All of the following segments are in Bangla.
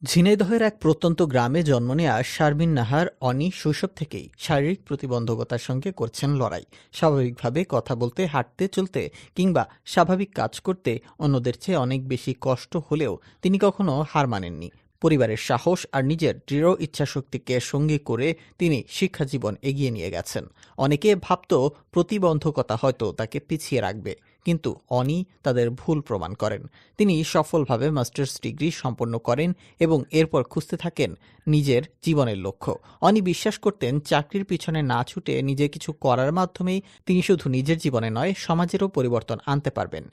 ঝিনাইদহের এক প্রত্যন্ত গ্রামে জন্ম নেয়া শারমিন নাহার অনি শৈশব থেকেই শারীরিক প্রতিবন্ধকতার সঙ্গে করছেন লড়াই। স্বাভাবিকভাবে কথা বলতে, হাঁটতে, চলতে কিংবা স্বাভাবিক কাজ করতে অন্যদের চেয়ে অনেক বেশি কষ্ট হলেও তিনি কখনো হার মানেননি। পরিবারের সাহস আর নিজের দৃঢ় ইচ্ছাশক্তিকে সঙ্গী করে তিনি শিক্ষা জীবন এগিয়ে নিয়ে গেছেন। অনেকে ভাবত প্রতিবন্ধকতা হয়তো তাকে পিছিয়ে রাখবে, কিন্তু অনি তাদের ভুল প্রমাণ করেন। তিনি সফলভাবে মাস্টার্স ডিগ্রি সম্পন্ন করেন এবং এরপর খুঁজতে থাকেন নিজের জীবনের লক্ষ্য। অনি বিশ্বাস করতেন চাকরির পিছনে না ছুটে নিজে কিছু করার মাধ্যমেই তিনি শুধু নিজের জীবনে নয়, সমাজেরও পরিবর্তন আনতে পারবেন।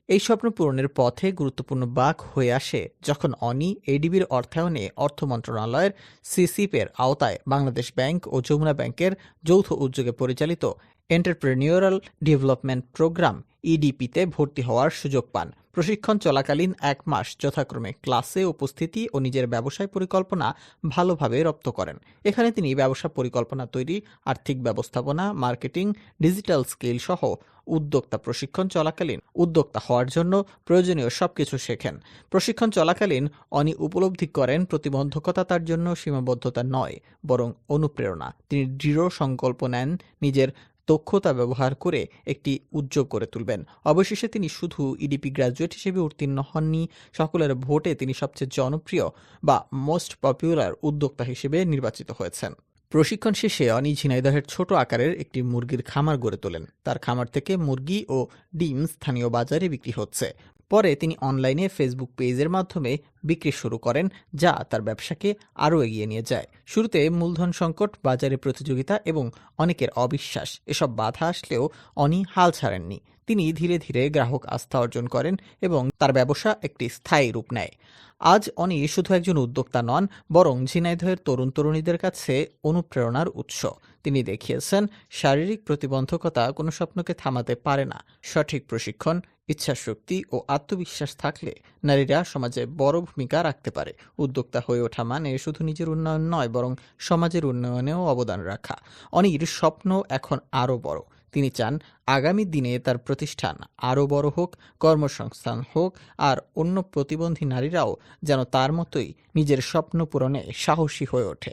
এই স্বপ্ন পূরণের পথে গুরুত্বপূর্ণ বাঁক হয়ে আসে যখন অনি এডিবির অর্থায়নে অর্থ মন্ত্রণালয়ের সিসিপের আওতায় বাংলাদেশ ব্যাংক ও যমুনা ব্যাংকের যৌথ উদ্যোগে পরিচালিত এন্টারপ্রেনিউরাল ডেভেলপমেন্ট প্রোগ্রাম ইডিপিতে ভর্তি হওয়ার সুযোগ পান। প্রশিক্ষণ চলাকালীন 1 মাস যথাক্রমে ক্লাসে উপস্থিতি ও নিজের ব্যবসায় পরিকল্পনা ভালোভাবে রপ্ত করেন। এখানে তিনি ব্যবসা পরিকল্পনা তৈরি, আর্থিক ব্যবস্থাপনা, মার্কেটিং, ডিজিটাল স্কিল সহ উদ্যোক্তা প্রশিক্ষণ চলাকালীন উদ্যোক্তা হওয়ার জন্য প্রয়োজনীয় সবকিছু শেখেন। প্রশিক্ষণ চলাকালীন অনি উপলব্ধি করেন প্রতিবন্ধকতা তার জন্য সীমাবদ্ধতা নয়, বরং অনুপ্রেরণা। তিনি দৃঢ় সংকল্প নেন নিজের দক্ষতা ব্যবহার করে একটি উদ্যোগ করে তুলবেন। অবশেষে তিনি শুধু ইডিপি গ্র্যাজুয়েট হিসেবে উত্তীর্ণ হননি, সকলের ভোটে তিনি সবচেয়ে জনপ্রিয় বা মোস্ট পপুলার উদ্যোক্তা হিসেবে নির্বাচিত হয়েছেন। প্রশিক্ষণ শেষে অনি ঝিনাইদহের ছোট আকারের একটি মুরগির খামার গড়ে তোলেন। তার খামার থেকে মুরগি ও ডিম স্থানীয় বাজারে বিক্রি হচ্ছে। পরে তিনি অনলাইনে ফেসবুক পেজের মাধ্যমে বিক্রি শুরু করেন, যা তার ব্যবসাকে আরও এগিয়ে নিয়ে যায়। শুরুতে মূলধন সংকট, বাজারে প্রতিযোগিতা এবং অনেকের অবিশ্বাস এসব বাধা আসলেও অনি হাল ছাড়েননি। তিনি ধীরে ধীরে গ্রাহক আস্থা অর্জন করেন এবং তার ব্যবসা একটি স্থায়ী রূপ নেয়। আজ অনি শুধু একজন উদ্যোক্তা নন, বরং ঝিনাইদহের তরুণ তরুণীদের কাছে অনুপ্রেরণার উৎস। তিনি দেখিয়েছেন শারীরিক প্রতিবন্ধকতা কোনো স্বপ্নকে থামাতে পারে না। সঠিক প্রশিক্ষণ, ইচ্ছাশক্তি ও আত্মবিশ্বাস থাকলে নারীরা সমাজে বড় ভূমিকা রাখতে পারে। উদ্যোক্তা হয়ে ওঠা মানে শুধু নিজের উন্নয়ন নয়, বরং সমাজের উন্নয়নেও অবদান রাখা। অনির স্বপ্ন এখন আরও বড়। তিনি চান আগামী দিনে তার প্রতিষ্ঠান আরও বড় হোক, কর্মসংস্থান হোক, আর অন্য প্রতিবন্ধী নারীরাও যেন তার মতোই নিজের স্বপ্ন পূরণে সাহসী হয়ে ওঠে।